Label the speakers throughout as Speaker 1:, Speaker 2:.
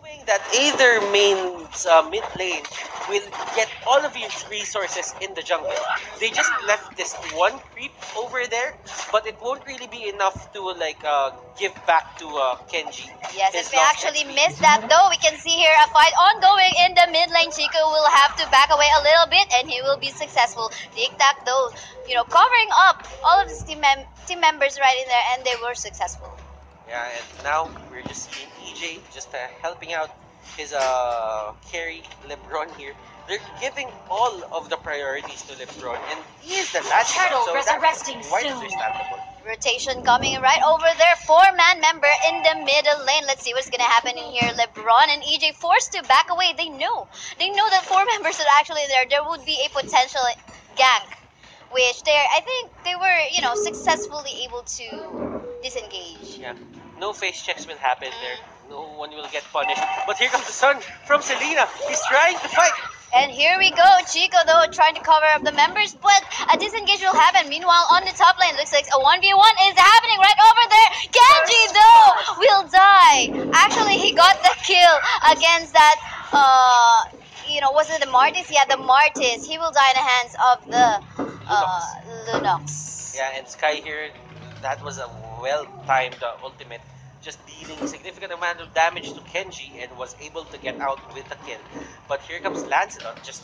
Speaker 1: knowing that either main's mid lane will get all of your resources in the jungle. They just left this one creep over there, but it won't really be enough to like give back to Kenji.
Speaker 2: Yes,
Speaker 1: his
Speaker 2: and we
Speaker 1: lost
Speaker 2: actually
Speaker 1: XP.
Speaker 2: missed that though. We can see here a fight ongoing in the mid lane. Chico will have to back away a little bit and he will be successful. Tic Tac though, covering up all of his team members right in there, and they were successful.
Speaker 1: Yeah, and now we're just seeing EJ just helping out his carry LeBron here. They're giving all of the priorities to LeBron, and he is the last one,
Speaker 3: Turtle
Speaker 1: so
Speaker 3: resurrecting
Speaker 1: that's quite
Speaker 3: soon.
Speaker 1: understandable.
Speaker 2: Rotation coming right over there. Four-man member in the middle lane. Let's see what's gonna happen in here. LeBron and EJ forced to back away. They know that four members are actually there. There would be a potential gank, which I think they were, successfully able to disengage.
Speaker 1: Yeah, no face checks will happen there. No one will get punished. But here comes the son from Selena. He's trying to fight.
Speaker 2: And here we go, Chico though trying to cover up the members, but a disengage will happen. Meanwhile, on the top lane, looks like a 1v1 is happening right over there. Kenji though will die. Actually, he got the kill against that, was it the Martis? Yeah, the Martis. He will die in the hands of the Lunox.
Speaker 1: Yeah, and Sky here, that was a well-timed ultimate, just dealing a significant amount of damage to Kenji and was able to get out with the kill. But here comes Lancelot, just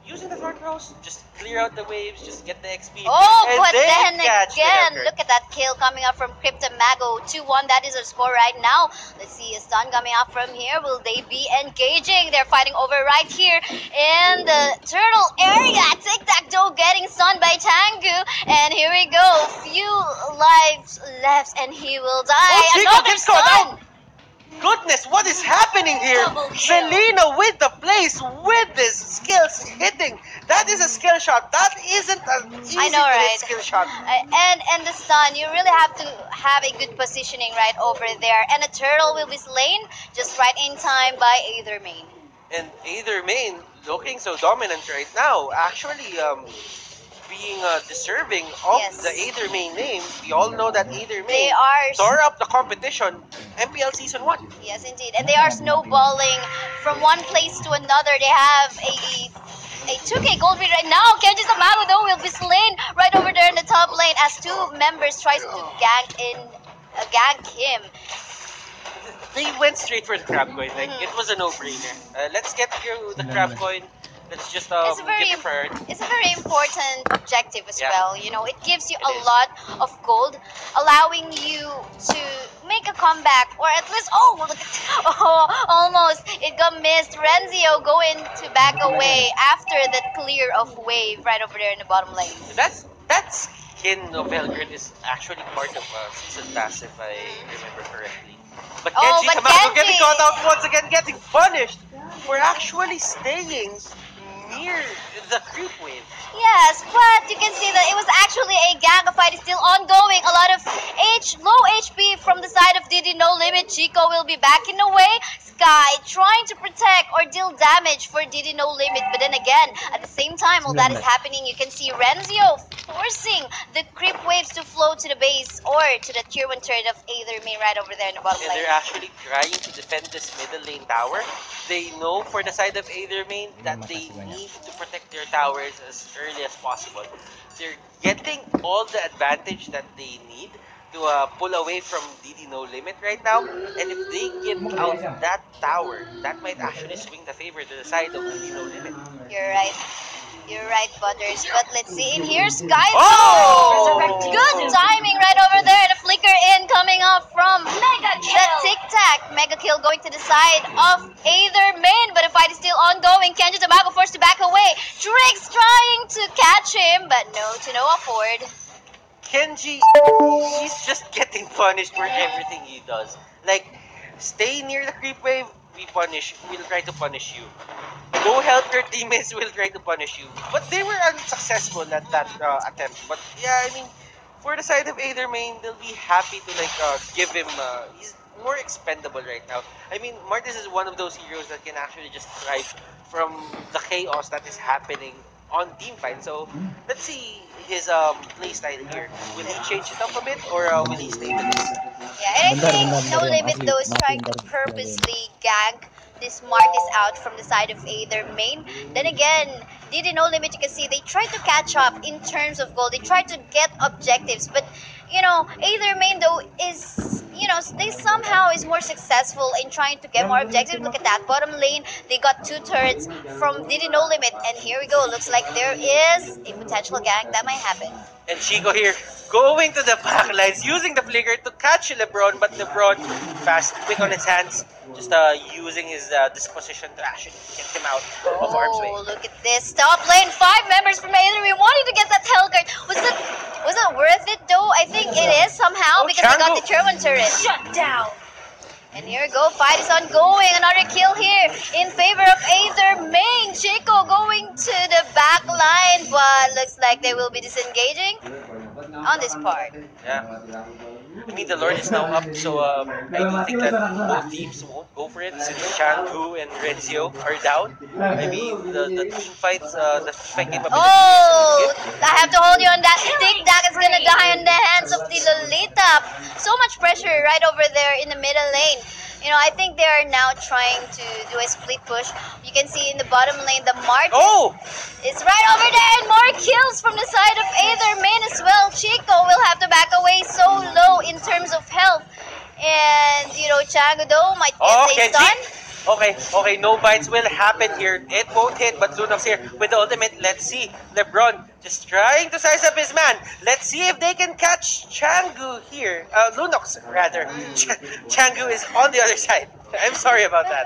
Speaker 1: using the Thorn Rose, just clear out the waves, just get the XP.
Speaker 2: Oh,
Speaker 1: and
Speaker 2: but
Speaker 1: they
Speaker 2: then
Speaker 1: catch the
Speaker 2: again,
Speaker 1: Valkyrie.
Speaker 2: look at that kill coming up from Cryptomago. 2-1, that is our score right now. Let's see a stun coming up from here. Will they be engaging? They're fighting over right here in the turtle area. Tic-tac-toe getting stunned by Tangu. And here we go. Few lives left and he will die.
Speaker 1: Oh, Chico
Speaker 2: Another
Speaker 1: gets caught
Speaker 2: stun!
Speaker 1: out! Goodness, what is happening here?
Speaker 3: Double kill.
Speaker 1: Selena with the place, with his skills hitting. That is a skill shot. That isn't an easy
Speaker 2: I know,
Speaker 1: to
Speaker 2: right?
Speaker 1: hit skill shot.
Speaker 2: And the stun, you really have to have a good positioning right over there. And a turtle will be slain just right in time by Aether main.
Speaker 1: And either main looking so dominant right now, actually being deserving of
Speaker 2: Yes.
Speaker 1: the Aether main name. We all know that Aether
Speaker 2: They
Speaker 1: main
Speaker 2: are
Speaker 1: tore up the competition MPL Season 1.
Speaker 2: Yes, indeed. And they are snowballing from one place to another. They have a 2K gold lead right now. Kenji Samago though will be slain right over there in the top lane as two members tries to gank him.
Speaker 1: They went straight for the crab coin. Like it was a no-brainer. Let's get you the crab coin. Let's just
Speaker 2: It's a very
Speaker 1: give it priority.
Speaker 2: it's a very important objective as
Speaker 1: Yeah.
Speaker 2: well. It gives you
Speaker 1: It
Speaker 2: a
Speaker 1: is.
Speaker 2: lot of gold, allowing you to make a comeback, or at least look at, almost it got missed. Renzio going to back away after that clear of wave right over there in the bottom lane.
Speaker 1: That skin of Helgren is actually part of season pass if I remember correctly. But
Speaker 2: Oh,
Speaker 1: Kenji
Speaker 2: but
Speaker 1: Samago
Speaker 2: Kenji-
Speaker 1: getting caught out once again, getting punished for actually staying near the creep wave.
Speaker 2: Yes, but you can see that it was actually a gang. A fight is still ongoing. A lot of low HP from the side of Diddy No Limit. Chico will be backing away. Sky trying to protect or deal damage for Diddy No Limit. But then again, at the same time, while that is happening, you can see Renzio forcing the creep waves to flow to the base or to the tier 1 turret of Aether main right over there in the bottom
Speaker 1: And
Speaker 2: lane.
Speaker 1: they're actually trying to defend this middle lane tower. They know for the side of Aether main that they need to protect their towers as early as possible. They're getting all the advantage that they need to pull away from DD No Limit right now. And if they give out that tower, that might actually swing the favor to the side of DD No Limit.
Speaker 2: You're right. You're right, Butters. But let's see in here. Sky
Speaker 1: Oh!
Speaker 2: good timing right over there. The flicker in coming up from
Speaker 3: Mega
Speaker 2: the
Speaker 3: kill.
Speaker 2: Tic Tac. Mega kill going to the side of Aether main, but the fight is still ongoing. Kenji Tamago forced to back away. Trix trying to catch him, but no afford.
Speaker 1: Kenji, he's just getting punished for everything he does. Like, stay near the creep wave, we'll try to punish you. Go help your teammates, we'll try to punish you. But they were unsuccessful at that attempt. But yeah, I mean, for the side of Aether main, they'll be happy to give him, he's more expendable right now. I mean, Martis is one of those heroes that can actually just thrive from the chaos that is happening on team fight. So let's see his playstyle here. Will he change it up a bit or will he stay with this?
Speaker 2: Yeah, and I think No Limit though is trying to purposely gank this Martis out from the side of Aether main. Then again, Didi No Limit, you can see they tried to catch up in terms of gold. They tried to get objectives, but Aether main though is they somehow is more successful in trying to get more objectives. Look at that bottom lane. They got 2 turrets from Didi No Limit, and here we go. Looks like there is a potential gank that might happen.
Speaker 1: And Chico here going to the backlines, using the flicker to catch LeBron, but LeBron fast, quick on his hands, just using his disposition to actually get him out of harm's way.
Speaker 2: Oh, look at this top lane. 5 members from Aether. We wanted to get that Hellguard. Was that worth it though? I think it is somehow because they got the German turret. Shut down. And here we go, fight is ongoing. Another kill here in favor of Aether main. Chico going to the back line, but looks like they will be disengaging on this part.
Speaker 1: Yeah. I mean, the Lord is now up, so I do think that both teams won't go for it since Changu and Renzio are down. I mean, the team fights, the fight capability.
Speaker 2: Oh, I have to hold you on that. Think that is gonna die in the hands of the Lolita. So much pressure right over there in the middle lane. I think they are now trying to do a split push. You can see in the bottom lane, the Martis is right over there, and more kills from the side of Aether main as well. Chico will have to back away so low in terms of health. And, Changu though might get a stun.
Speaker 1: Okay, no bites will happen here. It won't hit, but Lunox here with the ultimate. Let's see. LeBron just trying to size up his man. Let's see if they can catch Changu here. Lunox, rather. Changu is on the other side. I'm sorry about that.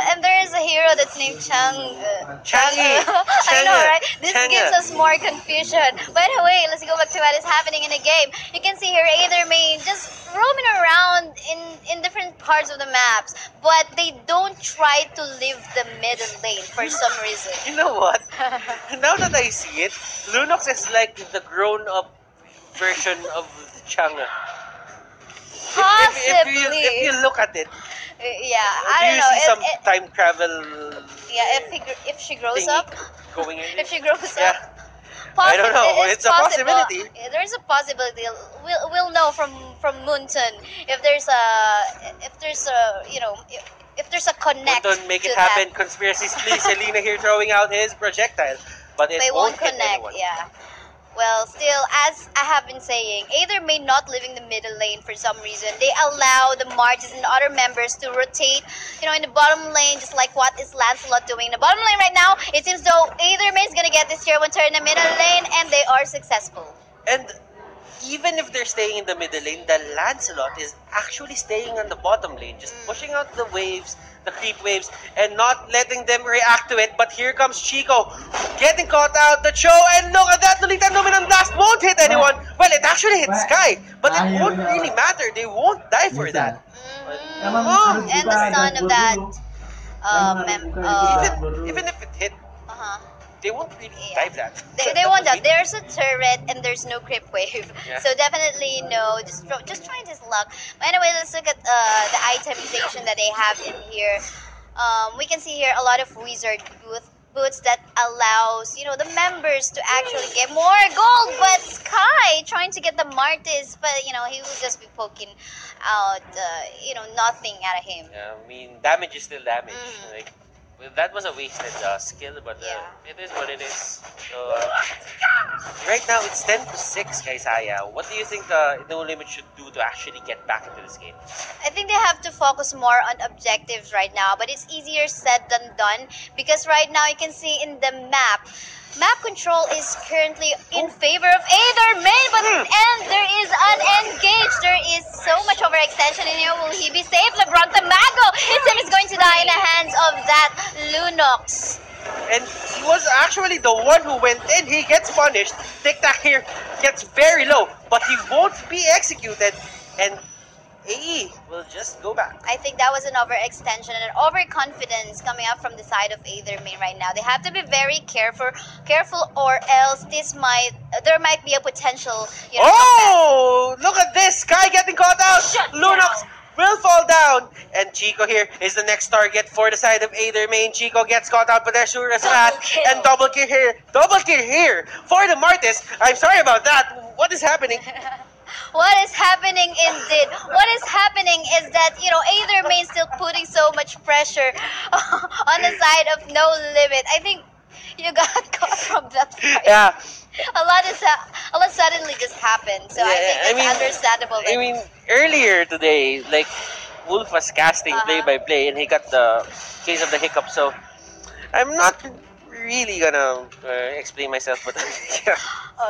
Speaker 2: And there is a hero that's named
Speaker 1: Changi.
Speaker 2: I know, right? This gives us more confusion. By the way, let's go back to what is happening in the game. You can see here Aether main just roaming around in different parts of the maps, but they don't try to leave the middle lane for some reason.
Speaker 1: You know what? Now that I see it, Lunox is like the grown-up version of Changa.
Speaker 2: Possibly.
Speaker 1: If you look at it,
Speaker 2: yeah, I
Speaker 1: do
Speaker 2: don't
Speaker 1: you
Speaker 2: know.
Speaker 1: see some time travel?
Speaker 2: Yeah, if she grows up,
Speaker 1: going in?
Speaker 2: if she grows
Speaker 1: Yeah.
Speaker 2: up.
Speaker 1: I don't know. It's a possibility.
Speaker 2: There's a possibility. We'll know from Moonton if there's a connect.
Speaker 1: Don't make it
Speaker 2: to
Speaker 1: happen.
Speaker 2: That.
Speaker 1: Conspiracies, please. Selena here throwing out his projectile, but it
Speaker 2: They
Speaker 1: won't
Speaker 2: won't
Speaker 1: hit
Speaker 2: connect.
Speaker 1: anyone.
Speaker 2: Yeah. Well, still, as I have been saying, Aether may not live in the middle lane for some reason. They allow the Martis and other members to rotate, in the bottom lane, just like what is Lancelot doing. In the bottom lane right now, it seems though Aether may is gonna get this tier 1 turn in the middle lane, and they are successful.
Speaker 1: And even if they're staying in the middle lane, the Lancelot is actually staying on the bottom lane, just pushing out the waves, the creep waves, and not letting them react to it. But here comes Chico, getting caught out the show, and look at that, Lolita Luminum Blast won't hit anyone. Well, it actually hit Sky, but it won't really matter. They won't die for that.
Speaker 2: And the son of that,
Speaker 1: even if it hit, they won't really dive that.
Speaker 2: They won't that. There's a turret and there's no creep wave,
Speaker 1: Yeah.
Speaker 2: so definitely no. Just trying his luck. But anyway, let's look at the itemization that they have in here. We can see here a lot of wizard boots that allows the members to actually get more gold. But Sky trying to get the Martis, but he will just be poking out nothing out of him.
Speaker 1: Yeah, I mean, damage is still damage. Like, that was a wasted skill, but it is what it is. So, right now it's 10-6, Kaisaya. What do you think No Limit should do to actually get back into this game?
Speaker 2: I think they have to focus more on objectives right now, but it's easier said than done because right now you can see in the map control is currently in favor of Aether main, but and there is unengaged. There is so much overextension in here. Will he be safe? LeBron Tamago, it seems he's going to die in the hands of that Lunox.
Speaker 1: And he was actually the one who went in. He gets punished. Tic Tac here gets very low, but he won't be executed. And AE will just go back.
Speaker 2: I think that was an overextension and an overconfidence coming up from the side of Aether main right now. They have to be very careful, or else there might be a potential.
Speaker 1: Look at this! Sky getting caught out. Lunox will fall down, and Chico here is the next target for the side of Aether main. Chico gets caught out, but there's Shura's fast, and double kill here for the Martis. I'm sorry about that. What is happening?
Speaker 2: What is happening indeed? What is happening is that Aether Main still putting so much pressure on the side of No Limit. I think you got caught from that fight.
Speaker 1: Yeah.
Speaker 2: A lot suddenly just happened. So I think
Speaker 1: Yeah,
Speaker 2: that's understandable.
Speaker 1: I mean, earlier today, like Wolf was casting play by play, and he got the case of the hiccup. So I'm not really gonna explain myself, but yeah.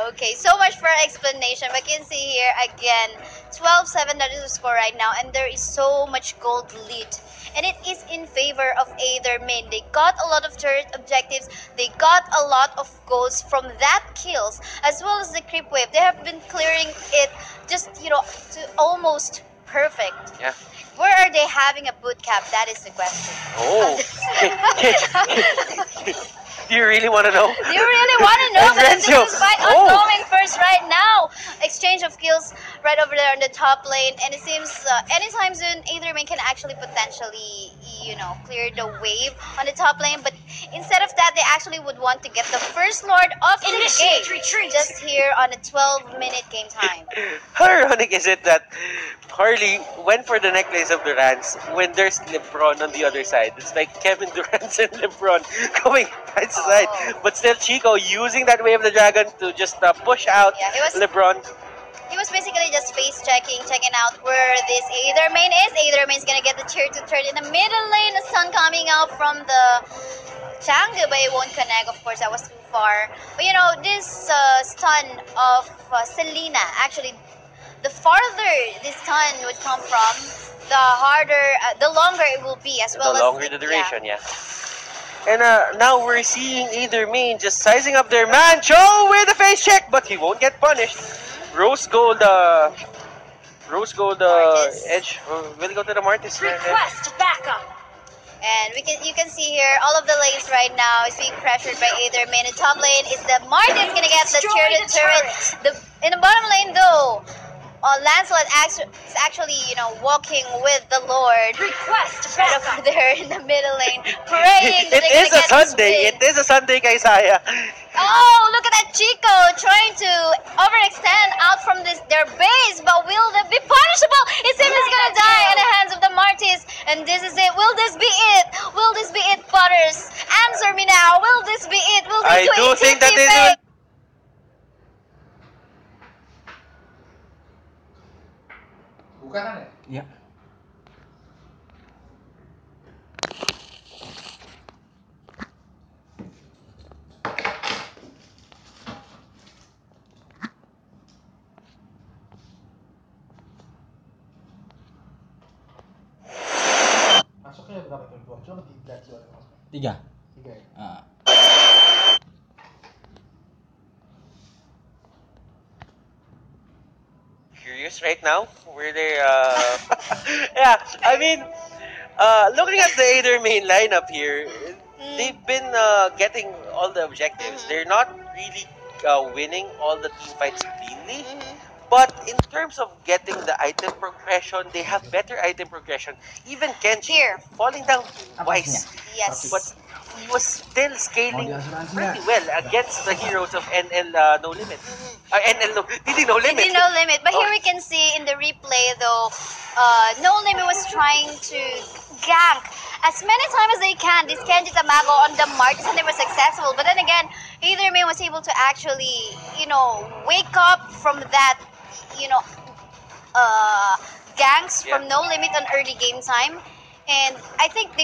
Speaker 2: Okay, so much for explanation. But you can see here again, 12-7 that is the score right now, and there is so much gold lead. And it is in favor of Aether Main. They got a lot of turret objectives. They got a lot of goals from that kills, as well as the creep wave. They have been clearing it just, to almost perfect.
Speaker 1: Yeah.
Speaker 2: Where are they having a boot camp? That is the question.
Speaker 1: Oh. Do you really want to know?
Speaker 2: Do you really want to know? But this is fight ongoing first right now. Exchange of kills right over there on the top lane, and it seems anytime soon Aether Main can actually potentially, clear the wave on the top lane. But instead of that, they actually would want to get the first Lord of the game just here on a 12-minute game time.
Speaker 1: How ironic is it that Harley went for the necklace of Durant's when there's LeBron on the other side? It's like Kevin Durant and LeBron going side to side, but still Chico using that way of the dragon to just push out LeBron.
Speaker 2: He was basically just face checking out where this Aether Main is. Aether Main is gonna get the tier 2 turret in the middle lane. The sun coming out from the jungle, but it won't connect. Of course, that was too far. But this stun of Selena, actually, the farther this stun would come from, the harder, the longer it will be, as well
Speaker 1: the
Speaker 2: as
Speaker 1: longer the duration, yeah. And now we're seeing Aether Main just sizing up their man. Cho with a face check, but he won't get punished. Rose gold edge. Will go to the Martis.
Speaker 2: Request backup. And you can see here all of the lanes right now is being pressured by Aether Main. The top lane is the Martin's gonna get the turret. In the bottom lane though, Lancelot is actually, walking with the Lord right over there in the middle lane, praying that
Speaker 1: It is a Sunday. It is a Sunday, Kaisaya.
Speaker 2: Oh, look at that Chico trying to overextend out from their base, but will they be punishable? It seems it's gonna die in the hands of the Martis, and this is it. Will this be it? Will this be it, Butters? Answer me now. Will this be it? Will they
Speaker 1: I do think that this will.
Speaker 3: Bukan ya? Iya. Masuknya berapa tuh? 2 atau 3 suara masuk? 3. 3 ya?
Speaker 1: Curious right now where they yeah, I mean looking at the Aether Main lineup here, they've been getting all the objectives. They're not really winning all the team fights cleanly, but in terms of getting the item progression, they have better item progression. Even Kenji falling down twice, but he was still scaling pretty well against the heroes of NL No Limit. NL No, DD No Limit.
Speaker 2: DD No Limit. But here we can see in the replay though, No Limit was trying to gank as many times as they can this Kenji Tamago on the Martis, and they were successful. But then again, Aether Main was able to actually, wake up from that, ganks from No Limit on early game time. And I think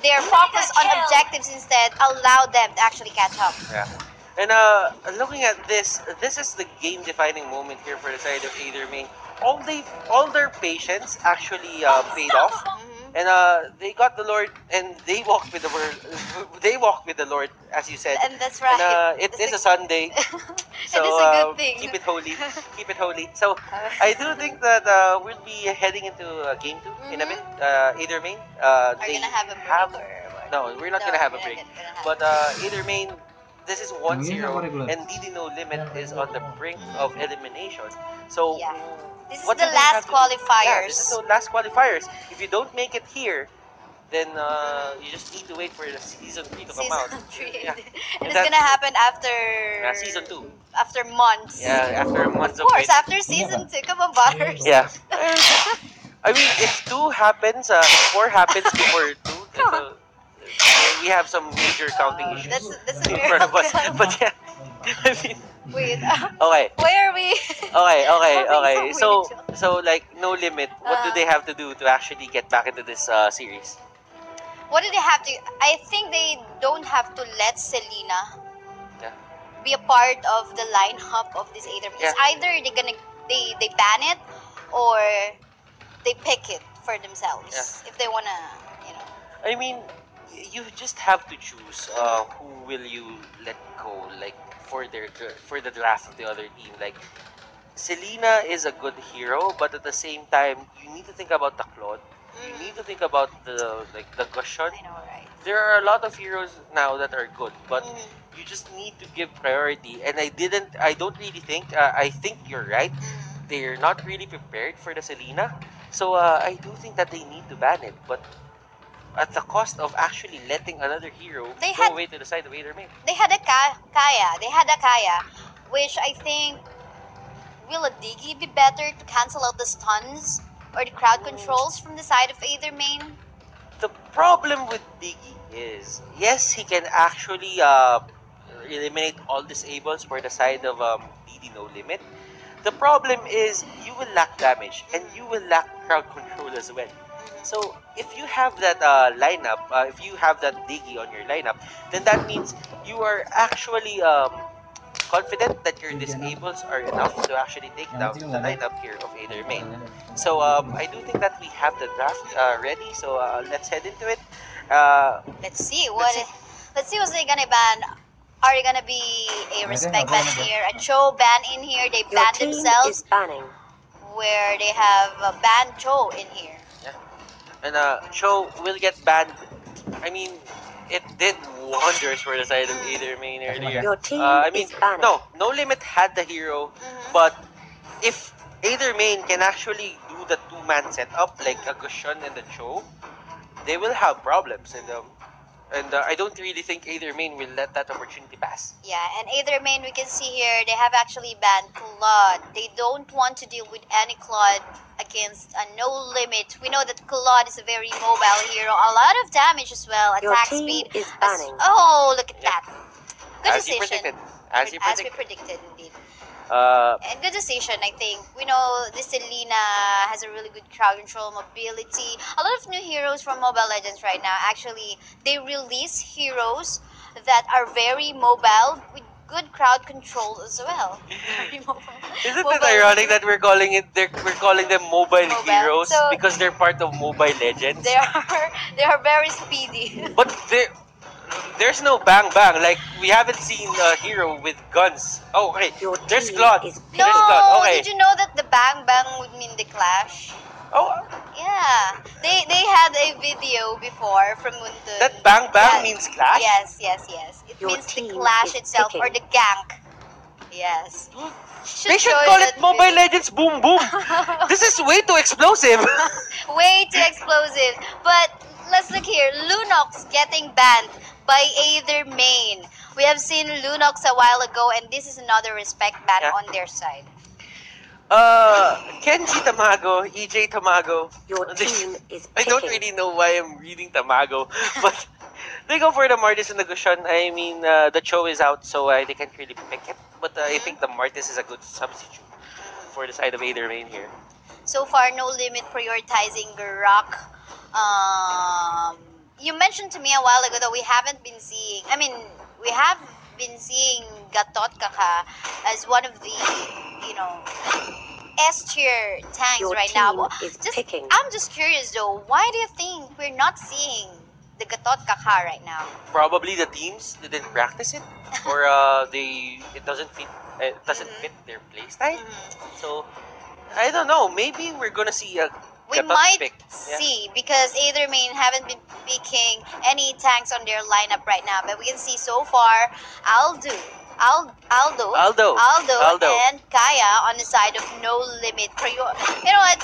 Speaker 2: their focus on objectives instead allowed them to actually catch up.
Speaker 1: Yeah. And looking at this is the game-defining moment here for the side of Aether Main. All their patience actually paid off. And they got the Lord, and they walked with the word. They walked with the Lord, as you said.
Speaker 2: And that's right.
Speaker 1: And, it is a Sunday, so
Speaker 2: it is a good thing.
Speaker 1: keep it holy. Keep it holy. So I do think that we'll be heading into game 2 in a bit. Aether Main.
Speaker 2: Are you gonna have a break?
Speaker 1: No, we're not gonna have a break. But Aether Main, this is 1-0, and DD No Limit is on the brink of elimination. So.
Speaker 2: Yeah. This is the last qualifiers.
Speaker 1: Yeah, this is the last qualifiers. If you don't make it here, then you just need to wait for the season 3 to come out.
Speaker 2: Season 3.
Speaker 1: Yeah.
Speaker 2: And it's
Speaker 1: that's-
Speaker 2: gonna happen after
Speaker 1: season 2.
Speaker 2: after months.
Speaker 1: Yeah, after
Speaker 2: Of
Speaker 1: months of
Speaker 2: course,
Speaker 1: waiting.
Speaker 2: after season 2, come on, Butters.
Speaker 1: Yeah. I mean, if 2 happens, if 4 happens before 2, so we have some major counting issues
Speaker 2: That's a
Speaker 1: in front of us.
Speaker 2: miracle.
Speaker 1: But yeah, I mean,
Speaker 2: Wait,
Speaker 1: okay.
Speaker 2: where are we?
Speaker 1: Okay.
Speaker 2: Having some
Speaker 1: So like No Limit. What do they have to do to actually get back into this series?
Speaker 2: What do they have to? I think they don't have to let Selena
Speaker 1: Yeah.
Speaker 2: be a part of the lineup of this Aether. It's
Speaker 1: Yeah.
Speaker 2: either they ban it or they pick it for themselves if they wanna, you know.
Speaker 1: I mean, you just have to choose who will you let go, like for the draft of the other team. Like Selena is a good hero, but at the same time, you need to think about the Claude. You need to think about the Gushon.
Speaker 2: I know, right?
Speaker 1: There are a lot of heroes now that are good, but
Speaker 2: Mhm.
Speaker 1: you just need to give priority. And I don't really think. I think you're right.
Speaker 2: Mhm.
Speaker 1: They're not really prepared for the Selena, so I do think that they need to ban it, but at the cost of actually letting another hero
Speaker 2: They
Speaker 1: go
Speaker 2: had
Speaker 1: away to the side of Aether Main.
Speaker 2: they had a Kaya. They had a Kaya, which I think will a Diggy be better to cancel out the stuns or the crowd controls from the side of Aether Main?
Speaker 1: The problem with Diggy is, yes, he can actually eliminate all disables for the side of DD No Limit. The problem is you will lack damage and you will lack crowd control as well. So if you have that lineup, if you have that Diggy on your lineup, then that means you are actually confident that your disables are enough to actually take down the lineup here of Aether Main. So I do think that we have the draft ready. So let's head into it. Uh,
Speaker 2: Let's see
Speaker 1: let's see.
Speaker 2: let's see what they're gonna ban. Are you gonna be a respect ban here, a Cho ban in here? They
Speaker 4: Your
Speaker 2: banned
Speaker 4: team
Speaker 2: themselves
Speaker 4: is banning.
Speaker 2: where they have banned Cho in here.
Speaker 1: Yeah. And Cho will get banned. I mean, it did wonders for the side of Aether Main earlier.
Speaker 4: Your team
Speaker 1: I mean,
Speaker 4: is banning.
Speaker 1: No Limit had the hero,
Speaker 2: Mhm.
Speaker 1: but if Aether Main can actually do the two-man setup like a Gushon and a Cho, they will have problems. And I don't really think Aether Main will let that opportunity pass.
Speaker 2: Yeah, and Aether Main, we can see here, they have actually banned Claude. They don't want to deal with any Claude against a No Limit. We know that Claude is a very mobile hero. A lot of damage as well,
Speaker 4: Your
Speaker 2: attack
Speaker 4: team
Speaker 2: speed.
Speaker 4: is banning.
Speaker 2: Oh, look at
Speaker 1: Yeah.
Speaker 2: that. Good
Speaker 1: As you
Speaker 2: decision.
Speaker 1: predicted. As you
Speaker 2: As we
Speaker 1: predicted.
Speaker 2: predicted, indeed.
Speaker 1: Uh,
Speaker 2: And good decision, I think. We know this Selena has a really good crowd control, mobility. A lot of new heroes from Mobile Legends right now. Actually, they release heroes that are very mobile with good crowd control as well. Very mobile.
Speaker 1: Isn't it
Speaker 2: Mobile.
Speaker 1: ironic that we're calling them mobile
Speaker 2: Mobile.
Speaker 1: heroes
Speaker 2: So-
Speaker 1: because they're part of Mobile Legends?
Speaker 2: They are very speedy.
Speaker 1: But there's no bang bang. Like we haven't seen a hero with guns. Oh, okay.
Speaker 4: Your
Speaker 1: There's
Speaker 4: team
Speaker 1: Claude.
Speaker 4: is
Speaker 2: No,
Speaker 1: There's Claude. Okay.
Speaker 2: did you know that the bang bang would mean the clash?
Speaker 1: Oh,
Speaker 2: Yeah, they had a video before from Muntun.
Speaker 1: that bang bang
Speaker 2: Yeah.
Speaker 1: means clash.
Speaker 2: Yes. It
Speaker 4: Your
Speaker 2: means the
Speaker 4: team
Speaker 2: clash
Speaker 4: is
Speaker 2: itself or
Speaker 4: picking.
Speaker 2: the gank. Yes.
Speaker 1: They should
Speaker 2: show
Speaker 1: call
Speaker 2: that
Speaker 1: it Mobile
Speaker 2: video.
Speaker 1: Legends Boom Boom. This is way too explosive.
Speaker 2: Way too explosive. But let's look here. Lunox getting banned by Aether Main. We have seen Lunox a while ago, and this is another respect ban
Speaker 1: Yeah.
Speaker 2: on their side.
Speaker 1: Kenji Tamago, EJ Tamago.
Speaker 4: Your
Speaker 1: They-
Speaker 4: team is
Speaker 1: I don't
Speaker 4: picking.
Speaker 1: really know why I'm reading Tamago, but they go for the Martis and the Gushon. I mean, the Cho is out, so they can't really pick it. But I think the Martis is a good substitute for the side of Aether Main here.
Speaker 2: So far, No Limit prioritizing Garak. You mentioned to me a while ago that we haven't been seeing. I mean, we have been seeing Gatot Kaka as one of the, S tier tanks
Speaker 4: Your
Speaker 2: right now.
Speaker 4: team
Speaker 2: Well,
Speaker 4: is
Speaker 2: just,
Speaker 4: picking.
Speaker 2: I'm just curious though. Why do you think we're not seeing the Gatot Kaka right now?
Speaker 1: Probably the teams didn't practice it, or it doesn't fit. It doesn't fit their playstyle. So I don't know. Maybe we're gonna see a
Speaker 2: We
Speaker 1: Gatot
Speaker 2: might
Speaker 1: pick. Yeah.
Speaker 2: see because Aether Main haven't been picking any tanks on their lineup right now, but we can see so far Aldo,
Speaker 1: Aldo.
Speaker 2: and Kaya on the side of No Limit. You know what?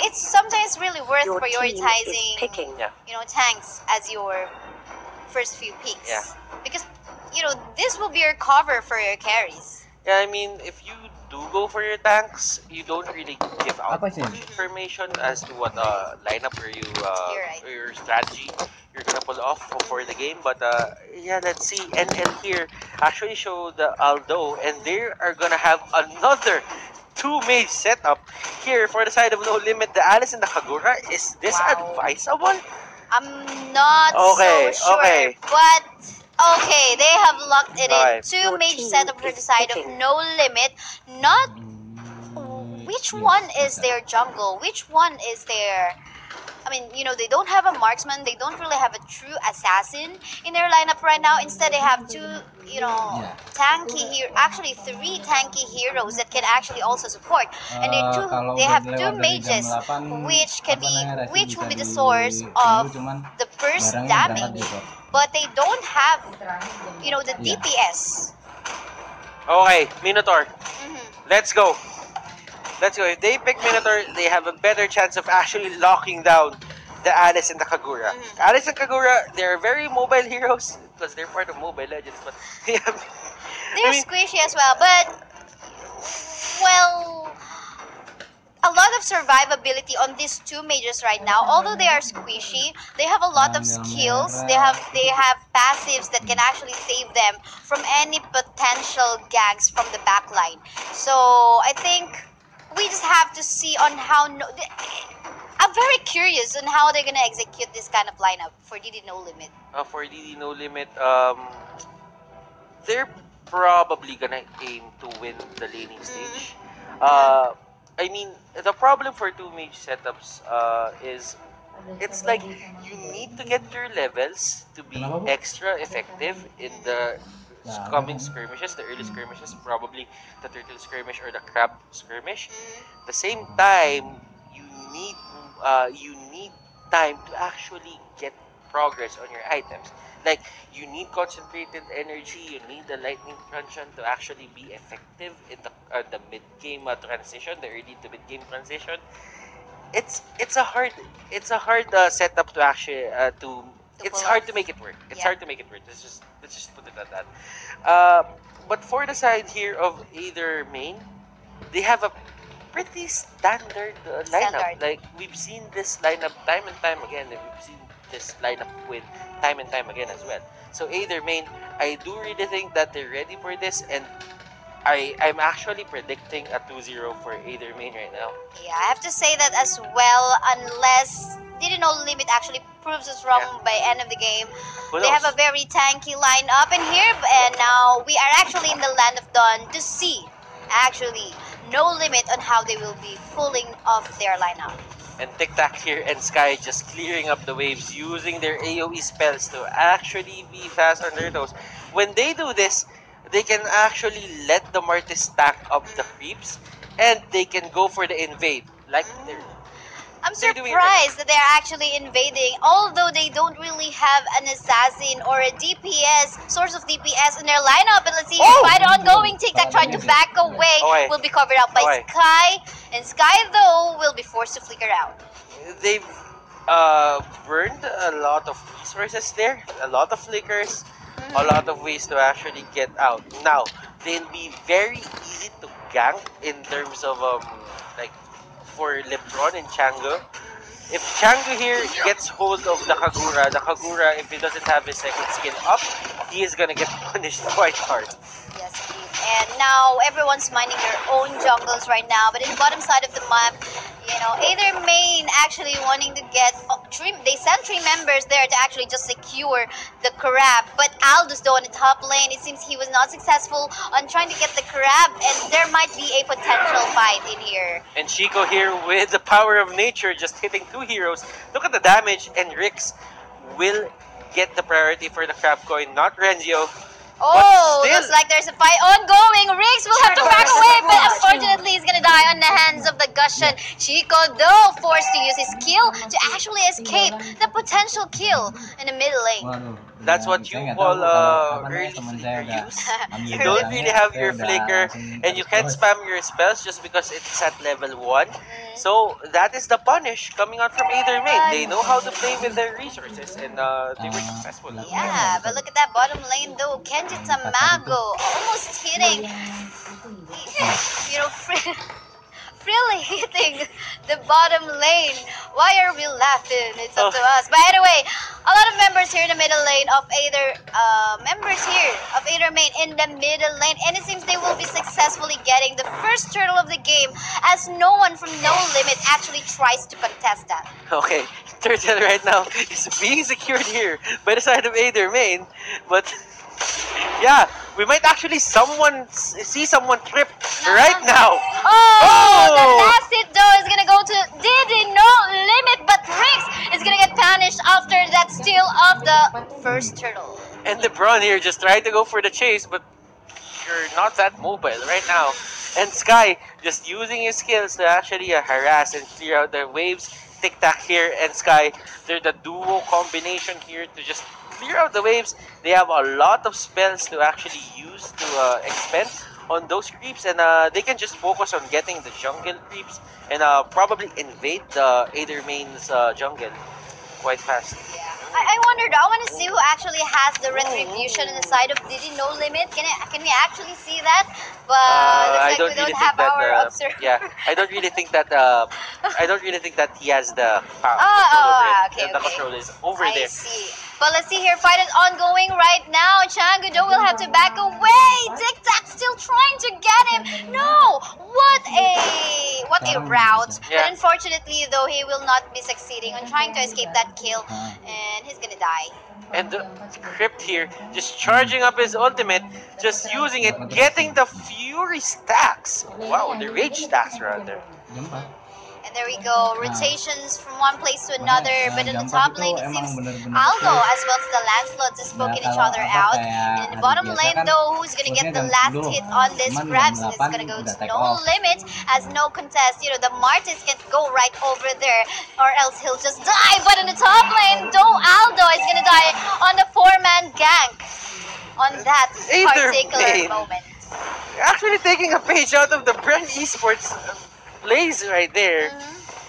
Speaker 2: it's sometimes really worth
Speaker 4: Your team is
Speaker 2: prioritizing,
Speaker 4: picking.
Speaker 1: Yeah.
Speaker 2: tanks as your first few picks.
Speaker 1: Yeah.
Speaker 2: Because, this will be your cover for your carries.
Speaker 1: Yeah, I mean, if you do go for your tanks, you don't really give out
Speaker 3: Apa sih?
Speaker 1: much information as to what lineup or
Speaker 2: You're right.
Speaker 1: or your strategy you're gonna pull off for the game. But yeah, let's see. NL here actually showed Aldo, and they are gonna have another two mage setup here for the side of No Limit. The Alice and the Kagura. Is this
Speaker 2: Wow.
Speaker 1: advisable?
Speaker 2: I'm not
Speaker 1: Okay,
Speaker 2: so sure,
Speaker 1: okay.
Speaker 2: but okay, they have locked it
Speaker 1: Okay.
Speaker 2: in. Two
Speaker 4: Your
Speaker 2: mage
Speaker 4: team
Speaker 2: setup for the
Speaker 4: is
Speaker 2: side of
Speaker 4: picking.
Speaker 2: No Limit. Not which one is their jungle? Which one is their? I mean, they don't have a marksman. They don't really have a true assassin in their lineup right now. Instead, they have two,
Speaker 3: Yeah.
Speaker 2: tanky here. Actually, three tanky heroes that can actually also support. And
Speaker 3: Kalau
Speaker 2: they
Speaker 3: udah
Speaker 2: have two
Speaker 3: lewat dari jam
Speaker 2: mages,
Speaker 3: 8,
Speaker 2: which will be the source
Speaker 3: ditunggu,
Speaker 2: of
Speaker 3: cuman
Speaker 2: the burst
Speaker 3: barangnya berangkat
Speaker 2: damage.
Speaker 3: gitu.
Speaker 2: But they don't have, the
Speaker 3: Yeah.
Speaker 2: DPS.
Speaker 1: Okay, Minotaur.
Speaker 2: Mhm.
Speaker 1: Let's go. Let's go. If they pick Minotaur, they have a better chance of actually locking down the Alice and the Kagura. Alice and Kagura, they're very mobile heroes because they're part of Mobile Legends. But yeah,
Speaker 2: They're squishy as well, but well, a lot of survivability on these two mages right now. Although they are squishy, they have a lot of skills. They have passives that can actually save them from any potential ganks from the backline. So I think we just have to see on how. I'm very curious on how they're gonna execute this kind of lineup for DD No Limit.
Speaker 1: for DD No Limit, they're probably gonna aim to win the laning stage. I mean, the problem for two mage setups is it's like you need to get your levels to be extra effective in the coming skirmishes, the early skirmishes, probably the turtle skirmish or the crab skirmish. At the same time, you need you need time to actually get progress on your items. Like you need concentrated energy, you need the lightning truncheon to actually be effective in the mid game transition, the early to mid game transition. It's a hard setup to actually to it's
Speaker 2: pull
Speaker 1: hard
Speaker 2: off.
Speaker 1: to make it work. It's
Speaker 2: Yeah.
Speaker 1: hard to make it work. Let's just put it at that. Uh, but for the side here of either main, they have a pretty standard lineup.
Speaker 2: Standard.
Speaker 1: Like we've seen this lineup time and time again, and we've seen this lineup win time and time again as well. So either main, I do really think that they're ready for this, and I'm actually predicting a 2-0 for either main right now.
Speaker 2: Yeah, I have to say that as well, unless Didn't Know Limit actually proves us wrong
Speaker 1: Yeah.
Speaker 2: by end of the game.
Speaker 1: Who
Speaker 2: They
Speaker 1: knows?
Speaker 2: have a very tanky lineup in here, and now we are actually in the land of Dawn to see, actually, no limit on how they will be pulling off their lineup.
Speaker 1: And Tic Tac here and Sky just clearing up the waves using their AoE spells to actually be fast on their toes. When they do this, they can actually let the Martis stack up the creeps and they can go for the invade. Like
Speaker 2: I'm
Speaker 1: they're doing it right
Speaker 2: surprised that they're actually invading, although they don't really have an assassin or a DPS, source of DPS in their lineup. And let's see,
Speaker 1: Oh!
Speaker 2: fight ongoing. Tic Tac tried to back away,
Speaker 1: Okay.
Speaker 2: will be covered up by
Speaker 1: Okay.
Speaker 2: Sky, and Sky though will be forced to flicker out.
Speaker 1: They've burned a lot of resources there, a lot of flickers, a lot of ways to actually get out. Now, they'll be very easy to gank in terms of like for Lebron and Chango. If Chango here gets hold of the Kagura, if he doesn't have his second skill up, he is gonna get punished quite hard.
Speaker 2: Yes, indeed. And now everyone's minding their own jungles right now. But in the bottom side of the map, either main actually wanting to get they sent 3 members there to actually just secure the crab. But Aldous though in the top lane, it seems he was not successful on trying to get the crab, and there might be a potential fight in here.
Speaker 1: And Chico here with the power of nature just hitting 2 heroes. Look at the damage, and Rix will get the priority for the crab coin, not Renzio.
Speaker 2: Oh,
Speaker 1: still-
Speaker 2: looks like there's a fight ongoing. Riggs will have to back away, but unfortunately he's gonna die on the hands of the Gushan. Chico, though, forced to use his skill to actually escape the potential kill in the middle lane.
Speaker 3: Waduh,
Speaker 1: That's what you call early flicker use. You don't really have your flicker, and you can't spam your spells just because it's at level 1. So that is the punish coming out from Aether main. They know how to play with their resources, and they were successful.
Speaker 2: Yeah, but look at that bottom lane though. Kenji Tamago almost hitting, you know, really hitting the bottom lane. Why are we laughing? It's up to us. But anyway, a lot of members here in the middle lane of Aether, members here of Aether main in the middle lane, and it seems they will be successfully getting the first turtle of the game, as no one from No Limit actually tries to contest that.
Speaker 1: Okay, turtle right now is being secured here by the side of Aether main, but yeah, we might actually see someone trip right now.
Speaker 2: Oh, the last hit though is gonna go to Diddy No Limit, but Rix is gonna get punished after that steal of the first turtle.
Speaker 1: And LeBron here just tried to go for the chase, but you're not that mobile right now. And Sky just using his skills to actually harass and clear out the waves. Tic Tac here and Sky, they're the duo combination here to just clear out the waves. They have a lot of spells to actually use to expend on those creeps, and they can just focus on getting the jungle creeps and probably invade the Aether main's jungle quite fast.
Speaker 2: Yeah. I wondered, I want to see who actually has the retribution on the side of Diddy No Limit. Can we actually see that? But
Speaker 1: I
Speaker 2: looks like
Speaker 1: don't
Speaker 2: we don't
Speaker 1: really
Speaker 2: have
Speaker 1: think that.
Speaker 2: our observer.
Speaker 1: Yeah, I don't really think that. I don't really think that he has the
Speaker 2: Oh,
Speaker 1: control over it.
Speaker 2: okay,
Speaker 1: The
Speaker 2: okay.
Speaker 1: control is over
Speaker 2: I
Speaker 1: there.
Speaker 2: see. But let's see here, fight is ongoing right now. Changudo will have to back away. Tic Tac still trying to get him. No, what a route.
Speaker 1: Yeah.
Speaker 2: But unfortunately, though, he will not be succeeding on trying to escape that kill, and he's gonna die.
Speaker 1: And the Crypt here, just charging up his ultimate, just using it, getting the Fury stacks. Wow, the Rage stacks rather.
Speaker 2: And there we go, rotations from one place to another. But in the top lane, it seems Aldo as well as the Lancelot just poking each other out. And in the bottom lane, though, who's gonna get the last hit on this grabs? And it's gonna go to No Limit, as no contest. You know, the Martis can go right over there, or else he'll just die. But in the top lane, though, Aldo is gonna die on the 4-man gank on that particular moment.
Speaker 1: Actually taking a page out of the Brand Esports plays right there.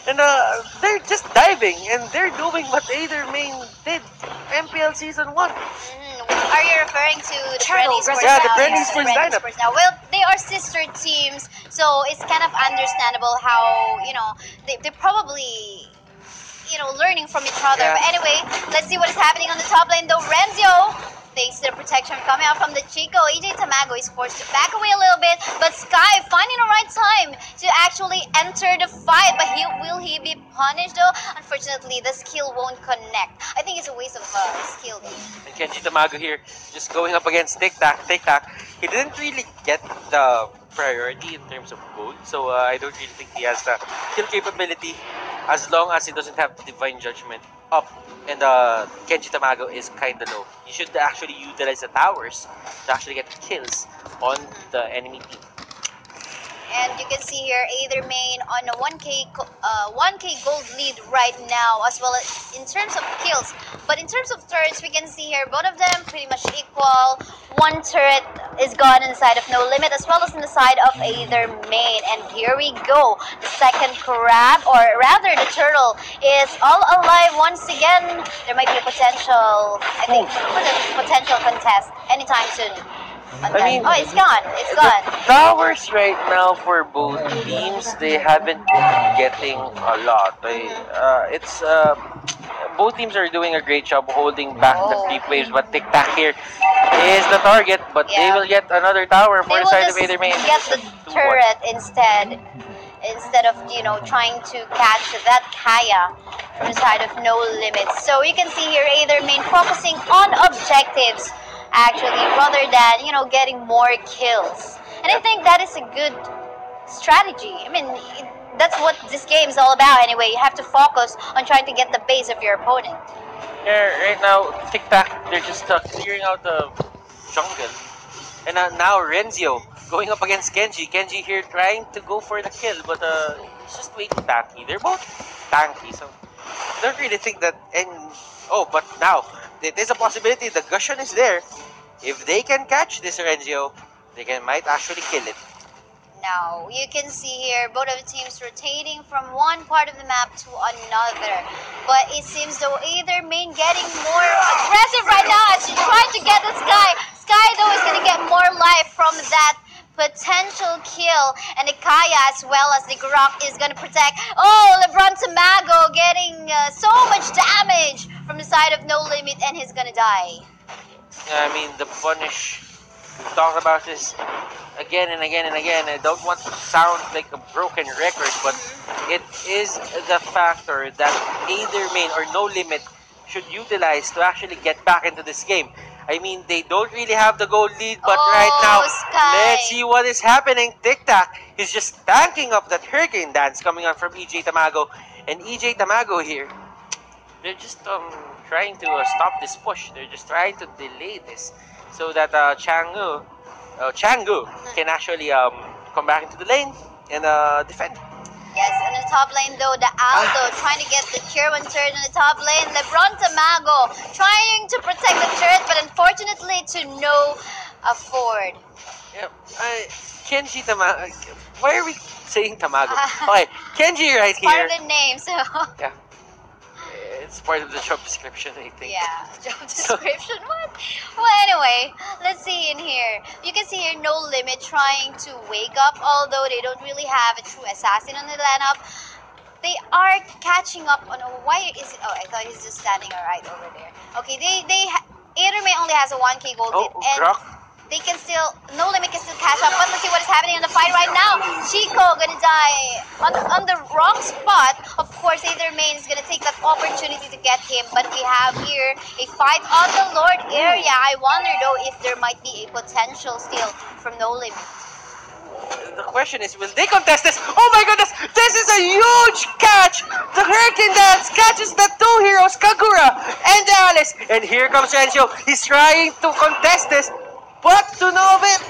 Speaker 1: And they're just diving, and they're doing what Aether main did MPL Season 1.
Speaker 2: Are you referring to the Brand Esports?
Speaker 1: Yeah, the Brand Esports lineup.
Speaker 2: Now, well, they are sister teams, so it's kind of understandable how, you know, they're probably, you know, learning from each other.
Speaker 1: Yeah.
Speaker 2: But anyway, let's see what is happening on the top lane, though. Renzio, thanks to the protection coming out from the Chico, EJ Tamago is forced to back away a little bit, but Sky finding the right time to actually enter the fight. But will he be punished though? Unfortunately, the skill won't connect. I think it's a waste of skill.
Speaker 1: And Kenji Tamago here, just going up against Tic Tac. He didn't really get the priority in terms of gold, so I don't really think he has the kill capability as long as he doesn't have Divine Judgment up, and Kenji Tamago is kinda low. You should actually utilize the towers to actually get kills on the enemy team.
Speaker 2: And you can see here Aether main on a 1k gold lead right now, as well as in terms of kills. But in terms of turrets, we can see here both of them pretty much equal. One turret is gone inside of No Limit, as well as in the side of Aether main. And here we go. The second crab, or rather the turtle, is all alive once again. There might be a potential, I think, potential contest anytime soon.
Speaker 1: I mean,
Speaker 2: oh, it's gone. It's gone.
Speaker 1: The towers right now for both teams, they haven't been getting a lot. Both teams are doing a great job holding back the creep waves, but Tic Tac here is the target, but they will get another tower for the side of Aether main.
Speaker 2: Get the turret instead of, you know, trying to catch that Kaya from the side of No Limits. So you can see here Aether main focusing on objectives, actually, rather than, you know, getting more kills. And I think that is a good strategy. I mean, that's what this game is all about anyway. You have to focus on trying to get the base of your opponent.
Speaker 1: Yeah, right now, Tic Tac, they're just clearing out the jungle. And now Renzio going up against Genji. Genji here trying to go for the kill, but he's just waiting tanky. They're both tanky, so I don't really think that. Oh, but now it is a possibility. The Gushon is there. If they can catch this Rengio, might actually kill it.
Speaker 2: Now, you can see here both of the teams rotating from one part of the map to another. But it seems though either main getting more aggressive right now as she's trying to get the Sky. Sky though is going to get more life from that potential kill. And the Kaya as well as the Grok is going to protect. Oh, LeBron Tamago getting so much damage from the side of No Limit and he's going to die.
Speaker 1: I mean, the punish, we've talked about this again and again and again. I don't want to sound like a broken record, but it is the factor that either main or No Limit should utilize to actually get back into this game. I mean, they don't really have the goal lead, but right now,
Speaker 2: Sky.
Speaker 1: let's see what is happening. Tic Tac is just tanking up that Hurricane Dance coming on from EJ Tamago. And EJ Tamago here, they're just trying to stop this push. They're just trying to delay this so that Changu can actually come back into the lane and defend.
Speaker 2: Yes, in the top lane though, the Aldo trying to get the tier 1 turret in the top lane. LeBron Tamago trying to protect the turret, but unfortunately to no afford.
Speaker 1: Yeah, Kenji Tamago. Why are we saying Tamago? Okay, Kenji right here.
Speaker 2: Part of the name, so.
Speaker 1: Yeah. It's part of the job description, I think.
Speaker 2: Yeah, job description. What? Well, anyway, let's see in here. You can see here No Limit trying to wake up, although they don't really have a true assassin on the lineup. They are catching up on. Why is it? Oh, I thought he's just standing right over there. Okay, Aether only has a 1k gold lead, and
Speaker 1: Grok.
Speaker 2: they can still, No Limit can still catch up. But let's see what is happening in the fight right now. Chico gonna die on the wrong spot. Of course, Aether is gonna take that opportunity to get him. But we have here a fight on the Lord area. I wonder though if there might be a potential steal from No Limit.
Speaker 1: The question is, will they contest this? Oh my goodness! This is a huge catch! The Hurricane Dance catches the two heroes, Kagura and Alice. And here comes Renjo. He's trying to contest this, but to know of it,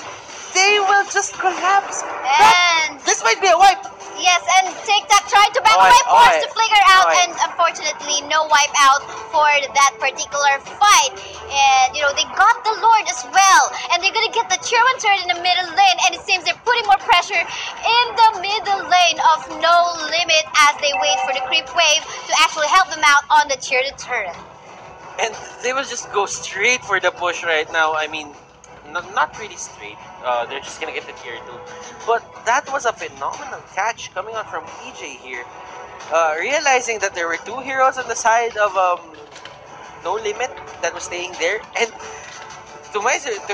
Speaker 1: they will just collapse.
Speaker 2: And
Speaker 1: This might be a wipe.
Speaker 2: yes, and Tic Tac tried to back away, forced to flicker out, and unfortunately no wipe out for that particular fight. And you know, they got the Lord as well, and they're gonna get the tier 1 turret in the middle lane, and it seems they're putting more pressure in the middle lane of No Limit as they wait for the creep wave to actually help them out on the tier 2 turret.
Speaker 1: And they will just go straight for the push right now. I mean, not really straight. They're just gonna get the tier 2. But that was a phenomenal catch coming out from EJ here. Realizing that there were two heroes on the side of No Limit that was staying there. And to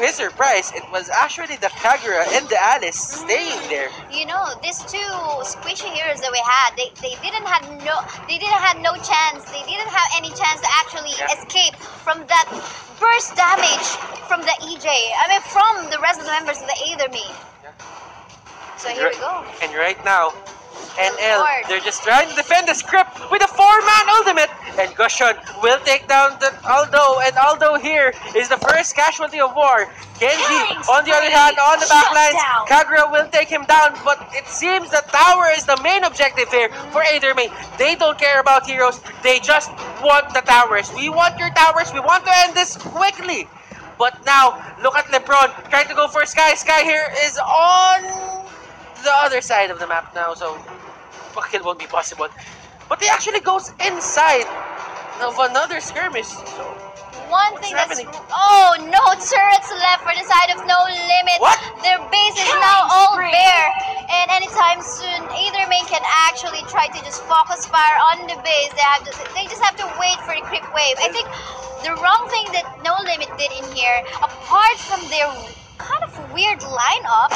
Speaker 1: his surprise, it was actually the Kagura and the Alice staying there.
Speaker 2: You know, these two squishy heroes that we had, they didn't have no chance. They didn't have any chance to actually escape from that burst damage from the EJ. I mean, from the rest of the members of the Aether main. So here we go.
Speaker 1: And right now, NL, they're just trying to defend the script with a 4-man ultimate. And Gushon will take down the Aldo. And Aldo here is the first casualty of war. Kenji, on the other hand, on the backlines, Kagura will take him down. But it seems the tower is the main objective here for Aether main. They don't care about heroes. They just want the towers. We want your towers. We want to end this quickly. But now, look at LeBron trying to go for Sky. Sky here is on the other side of the map now, so a kill won't be possible. But he actually goes inside of another skirmish. So
Speaker 2: one thing that's no turrets left for the side of No Limit.
Speaker 1: What?
Speaker 2: Their base is now all bare, and anytime soon, either main can actually try to just focus fire on the base. They just have to wait for the creep wave. I think the wrong thing that No Limit did in here, apart from their kind of weird lineup,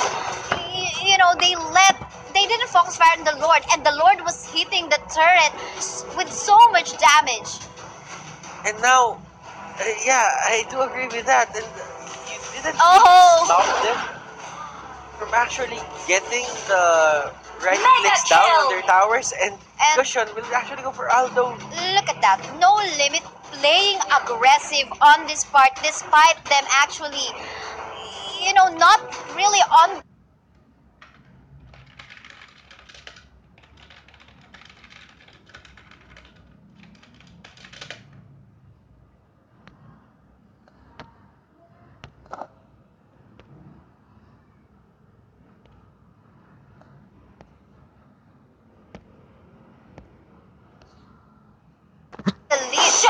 Speaker 2: you know, they didn't focus fire on the Lord, and the Lord was hitting the turret with so much damage.
Speaker 1: And now, yeah, I do agree with that. And you didn't stop them from actually getting the right clicks down on their towers, and Gushon will actually go for Aldo.
Speaker 2: Look at that. No Limit playing aggressive on this part, despite them actually, you know, not really on.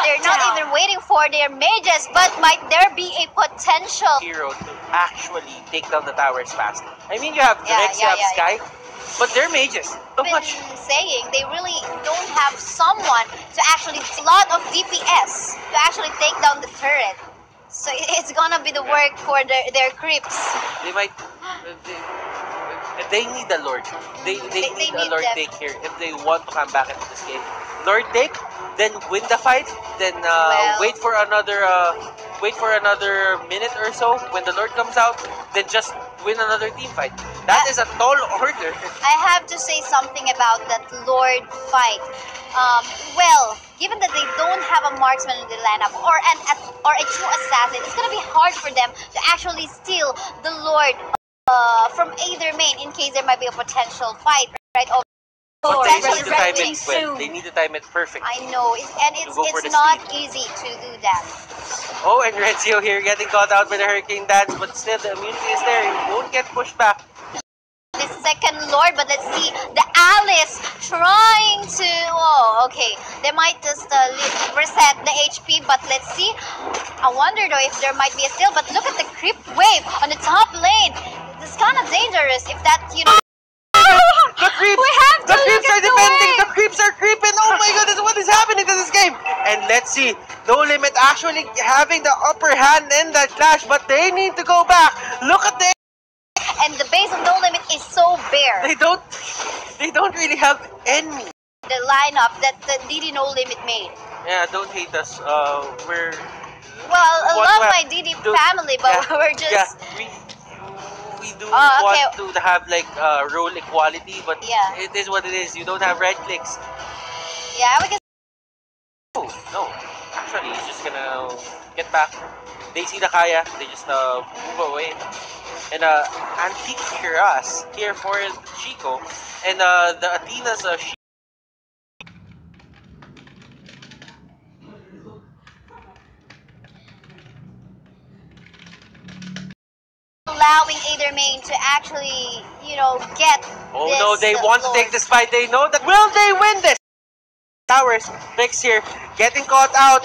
Speaker 2: They're not even waiting for their mages, but might there be a potential
Speaker 1: hero to actually take down the towers fast. I mean, you have Rex, you have
Speaker 2: yeah.
Speaker 1: Sky, but they're mages. So
Speaker 2: been
Speaker 1: much.
Speaker 2: saying they really don't have someone to actually a lot of DPS to actually take down the turret. So it's gonna be the work for their creeps.
Speaker 1: They might. They need a Lord. They need a
Speaker 2: need
Speaker 1: Lord
Speaker 2: them.
Speaker 1: take here if they want to come back into this game. Lord take, then win the fight, then
Speaker 2: Well.
Speaker 1: wait for another minute or so when the Lord comes out, then just win another team fight. That is a tall order.
Speaker 2: I have to say something about that Lord fight. Well, given that they don't have a marksman in the lineup or a true assassin, it's gonna be hard for them to actually steal the Lord from either main in case there might be a potential fight right over.
Speaker 1: But they
Speaker 2: Potential
Speaker 1: need
Speaker 2: is
Speaker 1: to time
Speaker 2: everything.
Speaker 1: it well. They need to time it perfect.
Speaker 2: I know,
Speaker 1: To go for
Speaker 2: it's
Speaker 1: the
Speaker 2: not
Speaker 1: steal.
Speaker 2: easy to do that.
Speaker 1: Oh, and Rezio here getting caught out by the Hurricane Dance, but still the immunity is there. He won't get pushed back.
Speaker 2: The second Lord, but let's see the Alice trying to. Oh, okay. They might just reset the HP, but let's see. I wonder though if there might be a steal. But look at the creep wave on the top lane. It's kind of dangerous if that
Speaker 1: The creeps!
Speaker 2: We have to
Speaker 1: The
Speaker 2: look
Speaker 1: creeps
Speaker 2: at
Speaker 1: are
Speaker 2: the
Speaker 1: defending!
Speaker 2: wave.
Speaker 1: The creeps are creeping! Oh my goodness, what is happening to this game? And let's see, No Limit actually having the upper hand in that clash, but they need to go back. Look at the
Speaker 2: and the base of No Limit is so bare.
Speaker 1: they don't really have any.
Speaker 2: The lineup that the DD No Limit made.
Speaker 1: Yeah, don't hate us. We're
Speaker 2: Well, I
Speaker 1: want
Speaker 2: love
Speaker 1: to
Speaker 2: my
Speaker 1: have-
Speaker 2: DD
Speaker 1: do-
Speaker 2: family, but
Speaker 1: yeah,
Speaker 2: we're just
Speaker 1: yeah, we do
Speaker 2: okay.
Speaker 1: want to have like role equality, but
Speaker 2: Yeah.
Speaker 1: it is what it is. You don't have right clicks.
Speaker 2: Yeah, we can.
Speaker 1: Oh, no. Actually, he's just gonna get back. They see the Kaya, they just move away. And Antique Shiraz here for Chico. And the Athena's
Speaker 2: Allowing either main to actually, get
Speaker 1: oh
Speaker 2: this
Speaker 1: no, they want to
Speaker 2: Lord.
Speaker 1: take this fight. They know that. Will they win this? Towers, Rex here, getting caught out.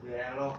Speaker 3: Yellow.